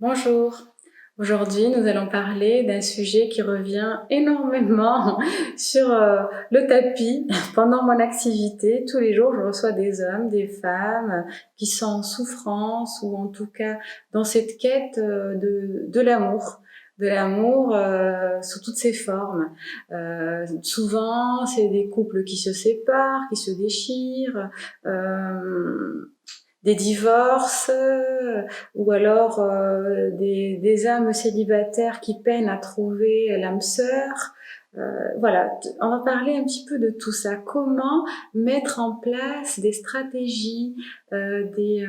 Bonjour. Aujourd'hui, nous allons parler d'un sujet qui revient énormément sur le tapis pendant mon activité. Tous les jours, je reçois des hommes, des femmes qui sont en souffrance ou en tout cas dans cette quête de l'amour. De l'amour sous toutes ses formes. Souvent, c'est des couples qui se séparent, qui se déchirent, des divorces ou alors des âmes célibataires qui peinent à trouver l'âme sœur. Voilà, on va parler un petit peu de tout ça. Comment mettre en place des stratégies, des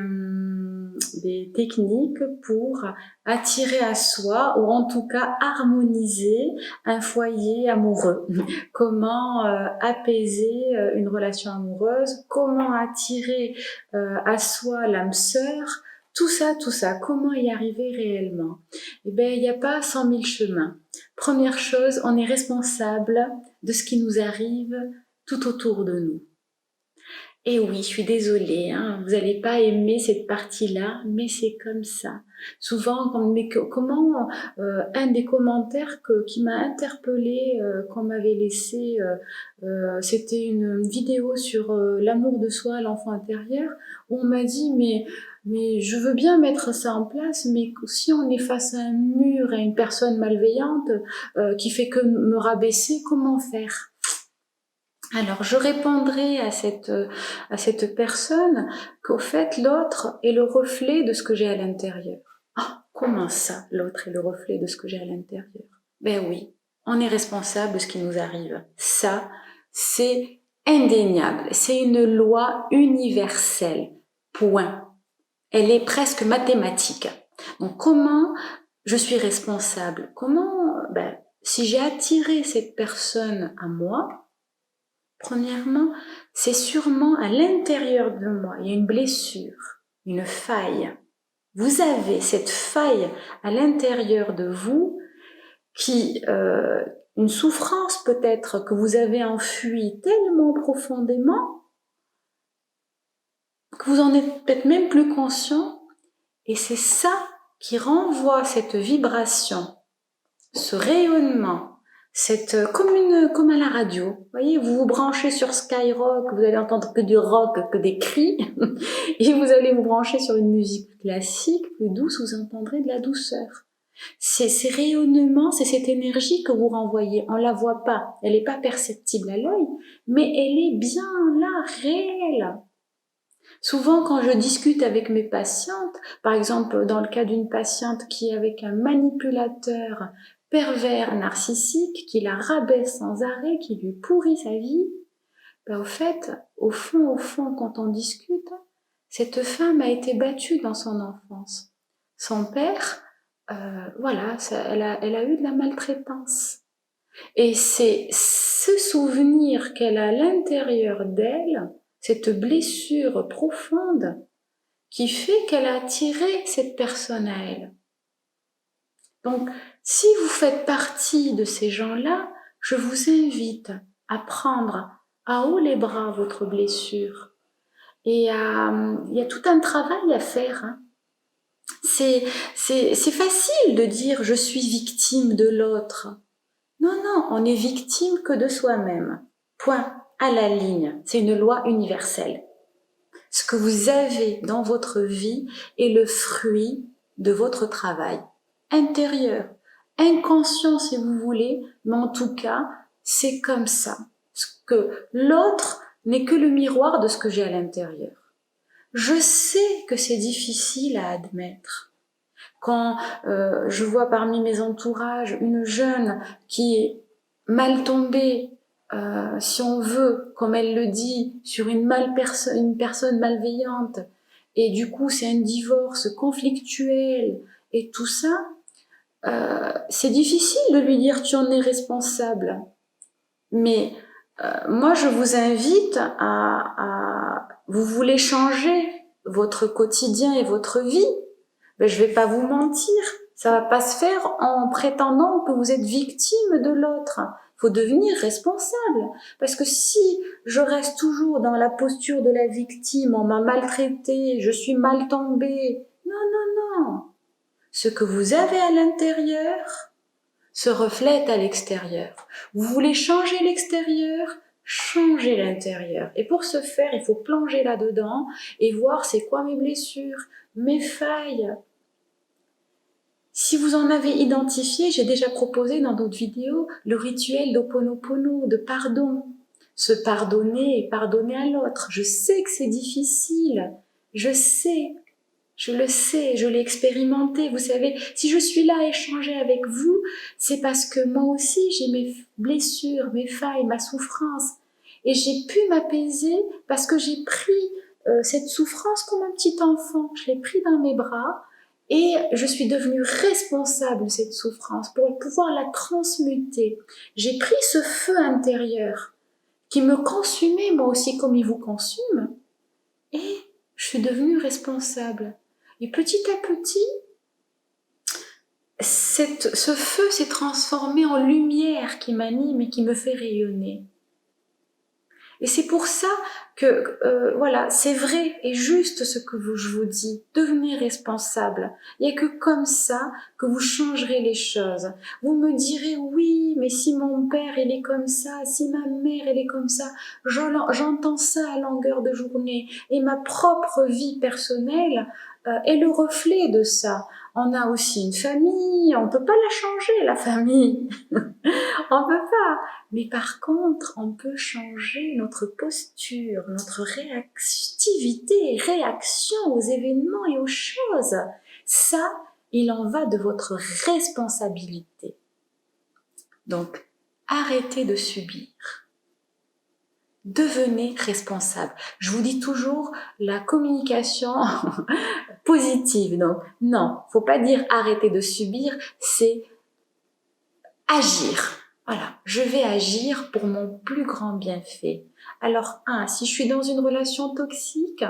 techniques pour attirer à soi ou en tout cas harmoniser un foyer amoureux. Comment apaiser une relation amoureuse, comment attirer à soi l'âme sœur, tout ça, comment y arriver réellement? Eh bien, il n'y a pas 100 000 chemins. Première chose, on est responsable de ce qui nous arrive tout autour de nous. Et oui, je suis désolée, hein, vous n'allez pas aimer cette partie-là, mais c'est comme ça. Souvent, comment un des commentaires qui m'a interpellée, qu'on m'avait laissé, c'était une vidéo sur l'amour de soi, l'enfant intérieur, où on m'a dit mais je veux bien mettre ça en place, mais si on est face à un mur, à une personne malveillante qui fait que me rabaisser, comment faire? Alors, je répondrai à cette personne qu'au fait, l'autre est le reflet de ce que j'ai à l'intérieur. Ah, comment ça, l'autre est le reflet de ce que j'ai à l'intérieur? Ben oui, on est responsable de ce qui nous arrive. Ça, c'est indéniable. C'est une loi universelle. Point. Elle est presque mathématique. Donc, comment je suis responsable? Si j'ai attiré cette personne à moi, premièrement, c'est sûrement à l'intérieur de moi, il y a une blessure, une faille. Vous avez cette faille à l'intérieur de vous une souffrance peut-être que vous avez enfuie tellement profondément que vous en êtes peut-être même plus conscient, et c'est ça qui renvoie cette vibration, ce rayonnement, comme à la radio. Vous voyez, vous vous branchez sur Skyrock, vous allez entendre que du rock, que des cris, et vous allez vous brancher sur une musique classique, plus douce, vous entendrez de la douceur. C'est ces rayonnements, c'est cette énergie que vous renvoyez. On la voit pas, elle n'est pas perceptible à l'œil, mais elle est bien là, réelle. Souvent, quand je discute avec mes patientes, par exemple dans le cas d'une patiente qui est avec un manipulateur pervers narcissique, qui la rabaisse sans arrêt, qui lui pourrit sa vie, au fond, quand on discute, cette femme a été battue dans son enfance. Son père, elle a eu de la maltraitance. Et c'est ce souvenir qu'elle a à l'intérieur d'elle, cette blessure profonde, qui fait qu'elle a attiré cette personne à elle. Donc, si vous faites partie de ces gens-là, je vous invite à prendre à haut les bras votre blessure. Et il y a tout un travail à faire. Hein. C'est facile de dire je suis victime de l'autre. Non, on est victime que de soi-même. Point. À la ligne. C'est une loi universelle. Ce que vous avez dans votre vie est le fruit de votre travail intérieur, inconscient si vous voulez, mais en tout cas, c'est comme ça. Ce que l'autre n'est que le miroir de ce que j'ai à l'intérieur. Je sais que c'est difficile à admettre. Quand je vois parmi mes entourages une jeune qui est mal tombée, si on veut, comme elle le dit, sur une personne malveillante, et du coup c'est un divorce conflictuel et tout ça, c'est difficile de lui dire tu en es responsable. Mais moi je vous invite vous voulez changer votre quotidien et votre vie, ben, je vais pas vous mentir, ça va pas se faire en prétendant que vous êtes victime de l'autre. Il faut devenir responsable. Parce que si je reste toujours dans la posture de la victime, on m'a maltraité, je suis mal tombée. Non. ce que vous avez à l'intérieur se reflète à l'extérieur. Vous voulez changer l'extérieur, changez l'intérieur. Et pour ce faire, il faut plonger là-dedans et voir c'est quoi mes blessures, mes failles. Si vous en avez identifié, j'ai déjà proposé dans d'autres vidéos le rituel d'Ho'oponopono, de pardon. Se pardonner et pardonner à l'autre. Je sais que c'est difficile, je sais. Je le sais, je l'ai expérimenté. Vous savez, si je suis là à échanger avec vous, c'est parce que moi aussi j'ai mes blessures, mes failles, ma souffrance. Et j'ai pu m'apaiser parce que j'ai pris cette souffrance comme un petit enfant. Je l'ai pris dans mes bras et je suis devenue responsable de cette souffrance pour pouvoir la transmuter. J'ai pris ce feu intérieur qui me consumait moi aussi comme il vous consume et je suis devenue responsable. Et petit à petit, ce feu s'est transformé en lumière qui m'anime et qui me fait rayonner. Et c'est pour ça que, voilà, c'est vrai et juste ce que je vous dis. Devenez responsable. Il n'y a que comme ça que vous changerez les choses. Vous me direz, oui, mais si mon père, il est comme ça, si ma mère, elle est comme ça, j'entends ça à longueur de journée. Et ma propre vie personnelle est le reflet de ça. On a aussi une famille, on peut pas la changer, la famille. On peut pas. Mais par contre, on peut changer notre posture, notre réactivité, réaction aux événements et aux choses. Ça, il en va de votre responsabilité. Donc, arrêtez de subir. Devenez responsable. Je vous dis toujours la communication positive. Donc, non, faut pas dire arrêter de subir, c'est agir. Voilà, je vais agir pour mon plus grand bienfait. Alors, si je suis dans une relation toxique,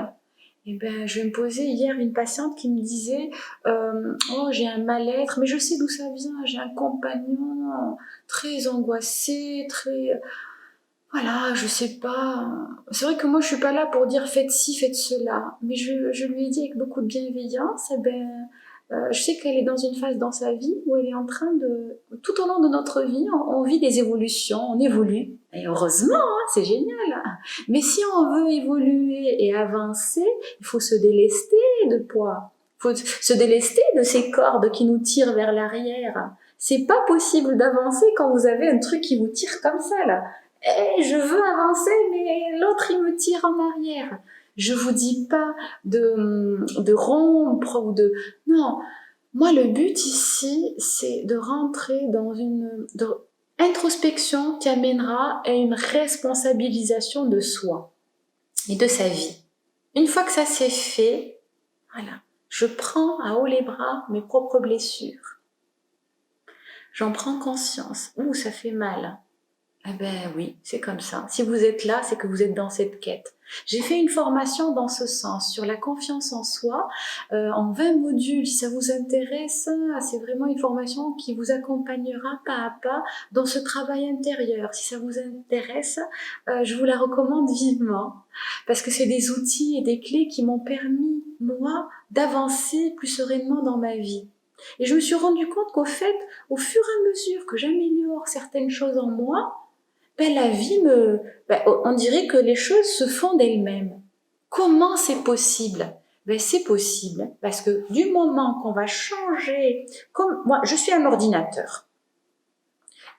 eh ben, je vais me poser hier une patiente qui me disait oh, j'ai un mal-être, mais je sais d'où ça vient, j'ai un compagnon très angoissé, très... Voilà, je sais pas. C'est vrai que moi, je suis pas là pour dire faites ci, faites cela. Mais je lui ai dit avec beaucoup de bienveillance, eh ben, je sais qu'elle est dans une phase dans sa vie où elle est en train de... Tout au long de notre vie, on vit des évolutions, on évolue. Et heureusement, hein, c'est génial. Mais si on veut évoluer et avancer, il faut se délester de poids. Il faut se délester de ces cordes qui nous tirent vers l'arrière. C'est pas possible d'avancer quand vous avez un truc qui vous tire comme ça, là. Eh, je veux avancer, mais l'autre, il me tire en arrière. Je vous dis pas de rompre ou de... Non, moi, le but ici, c'est de rentrer dans une introspection qui amènera à une responsabilisation de soi et de sa vie. Une fois que ça s'est fait, voilà, je prends à haut les bras mes propres blessures. J'en prends conscience. Ouh, ça fait mal. Eh ben oui, c'est comme ça. Si vous êtes là, c'est que vous êtes dans cette quête. J'ai fait une formation dans ce sens, sur la confiance en soi, en 20 modules. Si ça vous intéresse, c'est vraiment une formation qui vous accompagnera pas à pas dans ce travail intérieur. Si ça vous intéresse, je vous la recommande vivement, parce que c'est des outils et des clés qui m'ont permis, moi, d'avancer plus sereinement dans ma vie. Et je me suis rendu compte qu'au fait, au fur et à mesure que j'améliore certaines choses en moi, ben la vie on dirait que les choses se font d'elles-mêmes. Comment c'est possible? Ben c'est possible parce que du moment qu'on va changer, comme moi, je suis un ordinateur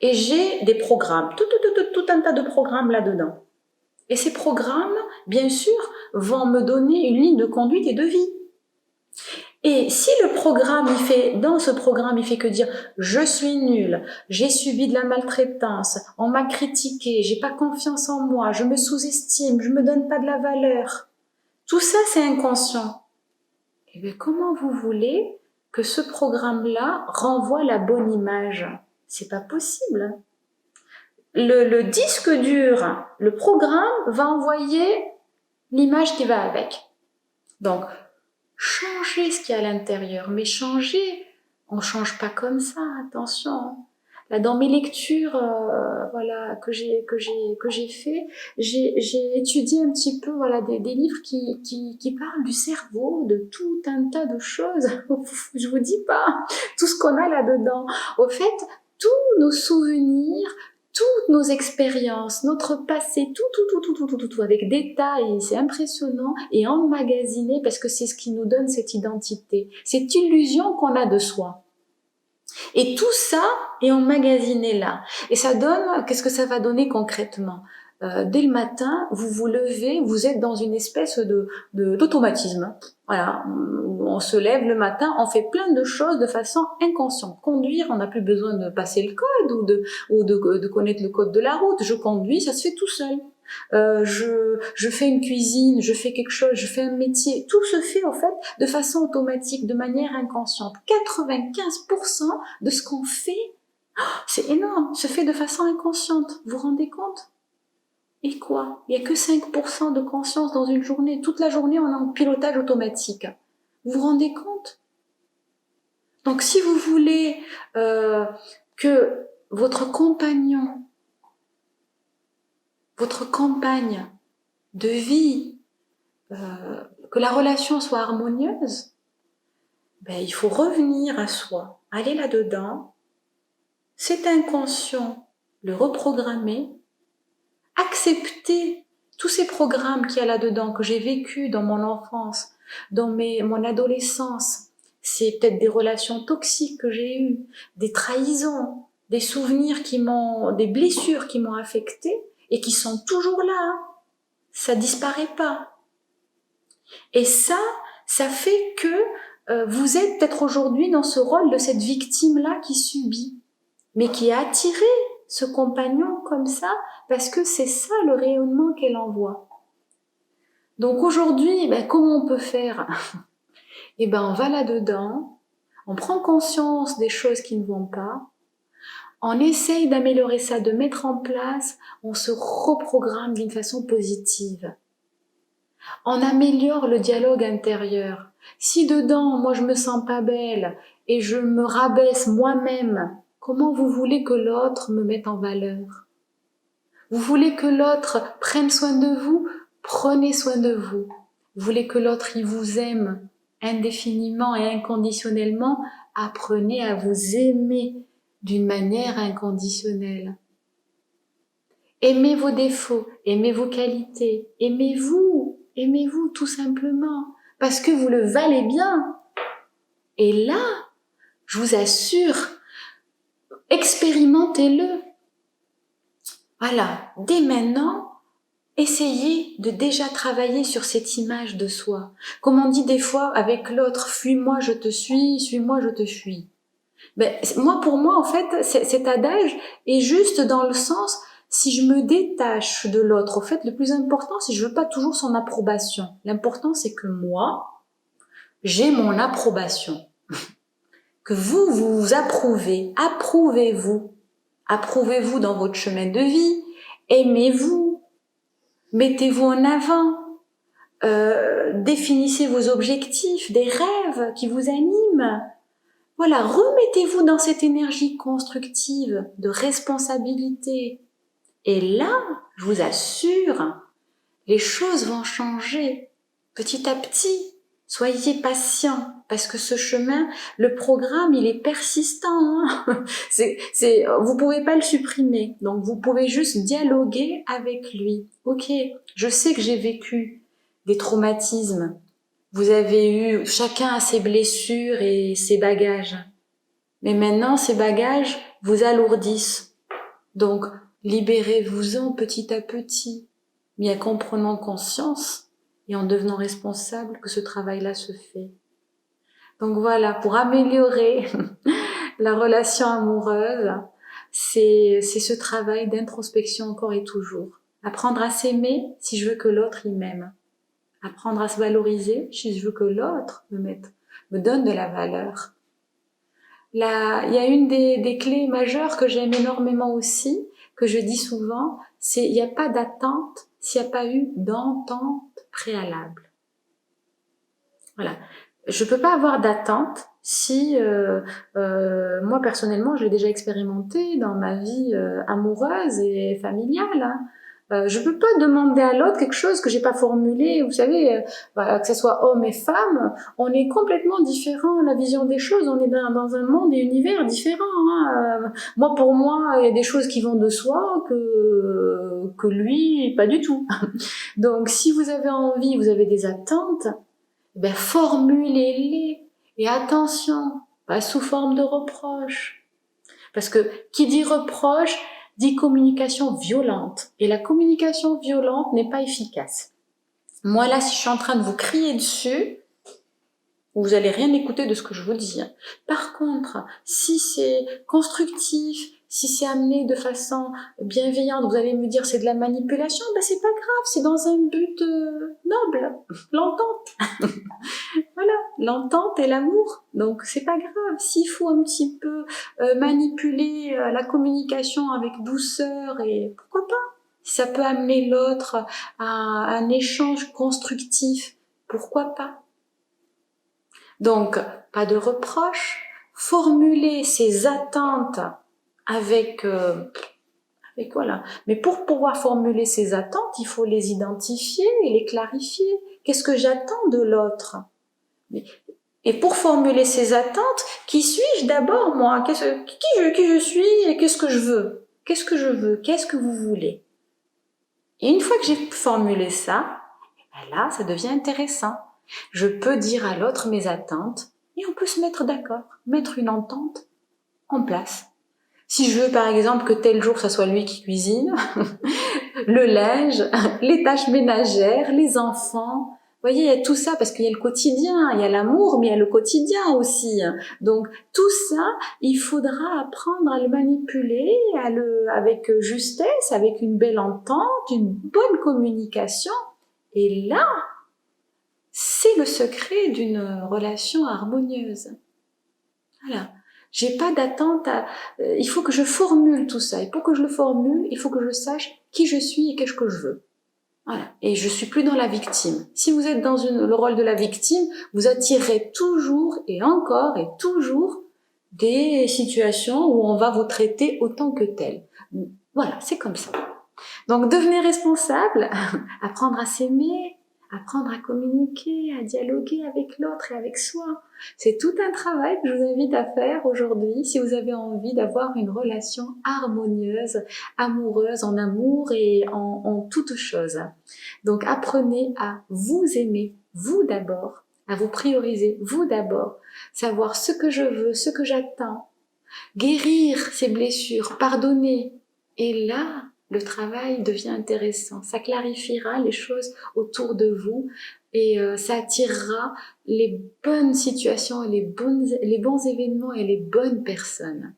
et j'ai des programmes, tout un tas de programmes là-dedans. Et ces programmes, bien sûr, vont me donner une ligne de conduite et de vie. Et si le programme, dans ce programme, il fait que dire je suis nul, j'ai subi de la maltraitance, on m'a critiqué, j'ai pas confiance en moi, je me sous-estime, je me donne pas de la valeur. Tout ça, c'est inconscient. Et bien, comment vous voulez que ce programme-là renvoie la bonne image? C'est pas possible. Le disque dur, le programme va envoyer l'image qui va avec. Donc, changer ce qu'il y a à l'intérieur, mais changer, on change pas comme ça, attention. Là, dans mes lectures, voilà, que j'ai fait, j'ai étudié un petit peu, voilà, des livres qui parlent du cerveau, de tout un tas de choses. Je vous dis pas tout ce qu'on a là-dedans. Au fait, tous nos souvenirs, toutes nos expériences, notre passé, tout, avec détails, c'est impressionnant, et emmagasiné parce que c'est ce qui nous donne cette identité, cette illusion qu'on a de soi. Et tout ça est emmagasiné là. Et ça donne, qu'est-ce que ça va donner concrètement? Dès le matin, vous vous levez, vous êtes dans une espèce d'automatisme. Voilà, on se lève le matin, on fait plein de choses de façon inconsciente. Conduire, on n'a plus besoin de passer le code ou de connaître le code de la route. Je conduis, ça se fait tout seul. Je fais une cuisine, je fais quelque chose, je fais un métier. Tout se fait en fait de façon automatique, de manière inconsciente. 95% de ce qu'on fait, c'est énorme, se fait de façon inconsciente. Vous vous rendez compte? Et quoi? Il n'y a que 5% de conscience dans une journée. Toute la journée, on est en pilotage automatique. Vous vous rendez compte? Donc si vous voulez que votre compagnon, votre compagne de vie, que la relation soit harmonieuse, ben, il faut revenir à soi, aller là-dedans, c'est inconscient, le reprogrammer, accepter tous ces programmes qu'il y a là-dedans, que j'ai vécu dans mon enfance, dans mon adolescence. C'est peut-être des relations toxiques que j'ai eues, des trahisons, des souvenirs des blessures qui m'ont affectée et qui sont toujours là. Hein. Ça disparaît pas. Et ça fait que vous êtes peut-être aujourd'hui dans ce rôle de cette victime-là qui subit, mais qui a attiré ce compagnon comme ça, parce que c'est ça le rayonnement qu'elle envoie. Donc aujourd'hui, comment on peut faire? On va là-dedans, on prend conscience des choses qui ne vont pas, on essaye d'améliorer ça, de mettre en place, on se reprogramme d'une façon positive. On améliore le dialogue intérieur. Si dedans, moi je me sens pas belle et je me rabaisse moi-même, comment vous voulez que l'autre me mette en valeur? Vous voulez que l'autre prenne soin de vous? Prenez soin de vous. Vous voulez que l'autre il vous aime indéfiniment et inconditionnellement? Apprenez à vous aimer d'une manière inconditionnelle. Aimez vos défauts, aimez vos qualités, aimez-vous tout simplement, parce que vous le valez bien. Et là, je vous assure, expérimentez-le. Voilà, dès maintenant, essayez de déjà travailler sur cette image de soi. Comme on dit des fois avec l'autre, fuis-moi, je te suis-moi, je te fuis. Pour moi, en fait, cet adage est juste dans le sens, si je me détache de l'autre, au fait, le plus important, c'est que je veux pas toujours son approbation. L'important, c'est que moi, j'ai mon approbation. Que vous vous approuvez. Approuvez-vous. Approuvez-vous dans votre chemin de vie. Aimez-vous. Mettez-vous en avant. Définissez vos objectifs, des rêves qui vous animent. Voilà, remettez-vous dans cette énergie constructive de responsabilité. Et là, je vous assure, les choses vont changer petit à petit. Soyez patient, parce que ce chemin, le programme, il est persistant. Hein. Vous pouvez pas le supprimer. Donc, vous pouvez juste dialoguer avec lui. Ok, je sais que j'ai vécu des traumatismes. Vous avez eu, chacun a ses blessures et ses bagages. Mais maintenant, ces bagages vous alourdissent. Donc, libérez-vous-en petit à petit, mais en prenant conscience et en devenant responsable que ce travail-là se fait. Donc voilà, pour améliorer la relation amoureuse, c'est ce travail d'introspection encore et toujours. Apprendre à s'aimer si je veux que l'autre y m'aime. Apprendre à se valoriser si je veux que l'autre me donne de la valeur. Là, il y a une des clés majeures que j'aime énormément aussi, que je dis souvent, c'est il n'y a pas d'attente s'il n'y a pas eu d'entente préalable. Voilà. Je peux pas avoir d'attente Si, moi personnellement, je l'ai déjà expérimenté dans ma vie amoureuse et familiale, hein. Je peux pas demander à l'autre quelque chose que j'ai pas formulé. Vous savez, que ce soit homme et femme, on est complètement différents. La vision des choses, on est dans un monde et univers différents, hein. Moi, pour moi, il y a des choses qui vont de soi que lui, pas du tout. Donc, si vous avez envie, vous avez des attentes, ben formulez-les. Et attention, pas sous forme de reproche. Parce que qui dit reproche dit communication violente. Et la communication violente n'est pas efficace. Moi là, si je suis en train de vous crier dessus, vous allez rien écouter de ce que je vous dis. Par contre, si c'est constructif, si c'est amené de façon bienveillante, vous allez me dire c'est de la manipulation, ben c'est pas grave, c'est dans un but noble, l'entente. Voilà, l'entente et l'amour. Donc c'est pas grave. S'il faut un petit peu manipuler la communication avec douceur, et pourquoi pas? Si ça peut amener l'autre à un échange constructif, pourquoi pas? Donc pas de reproches, formuler ses attentes avec voilà. Mais pour pouvoir formuler ses attentes, il faut les identifier et les clarifier. Qu'est-ce que j'attends de l'autre? Et pour formuler ces attentes, qui suis-je d'abord, moi? Qui je suis et qu'est-ce que je veux? Qu'est-ce que je veux? Qu'est-ce que vous voulez? Et une fois que j'ai formulé ça, ben là, ça devient intéressant. Je peux dire à l'autre mes attentes et on peut se mettre d'accord, mettre une entente en place. Si je veux par exemple que tel jour, ça soit lui qui cuisine, le linge, les tâches ménagères, les enfants. Vous voyez, il y a tout ça parce qu'il y a le quotidien, il y a l'amour, mais il y a le quotidien aussi. Donc tout ça, il faudra apprendre à le manipuler, avec justesse, avec une belle entente, une bonne communication. Et là, c'est le secret d'une relation harmonieuse. Voilà. J'ai pas d'attente il faut que je formule tout ça. Et pour que je le formule, il faut que je sache qui je suis et qu'est-ce que je veux. Voilà. Et je suis plus dans la victime. Si vous êtes dans le rôle de la victime, vous attirerez toujours et encore et toujours des situations où on va vous traiter autant que tel. Voilà, c'est comme ça. Donc devenez responsable, apprendre à s'aimer, apprendre à communiquer, à dialoguer avec l'autre et avec soi. C'est tout un travail que je vous invite à faire aujourd'hui si vous avez envie d'avoir une relation harmonieuse, amoureuse, en amour et en toutes choses. Donc apprenez à vous aimer, vous d'abord, à vous prioriser, vous d'abord, savoir ce que je veux, ce que j'attends, guérir ces blessures, pardonner. Et là, le travail devient intéressant. Ça clarifiera les choses autour de vous et ça attirera les bonnes situations, les bons événements et les bonnes personnes.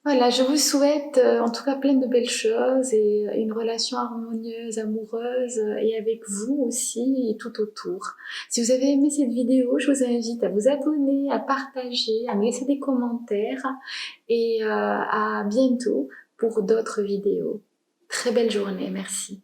Voilà, je vous souhaite en tout cas plein de belles choses et une relation harmonieuse, amoureuse et avec vous aussi et tout autour. Si vous avez aimé cette vidéo, je vous invite à vous abonner, à partager, à me laisser des commentaires et à bientôt pour d'autres vidéos. Très belle journée, merci.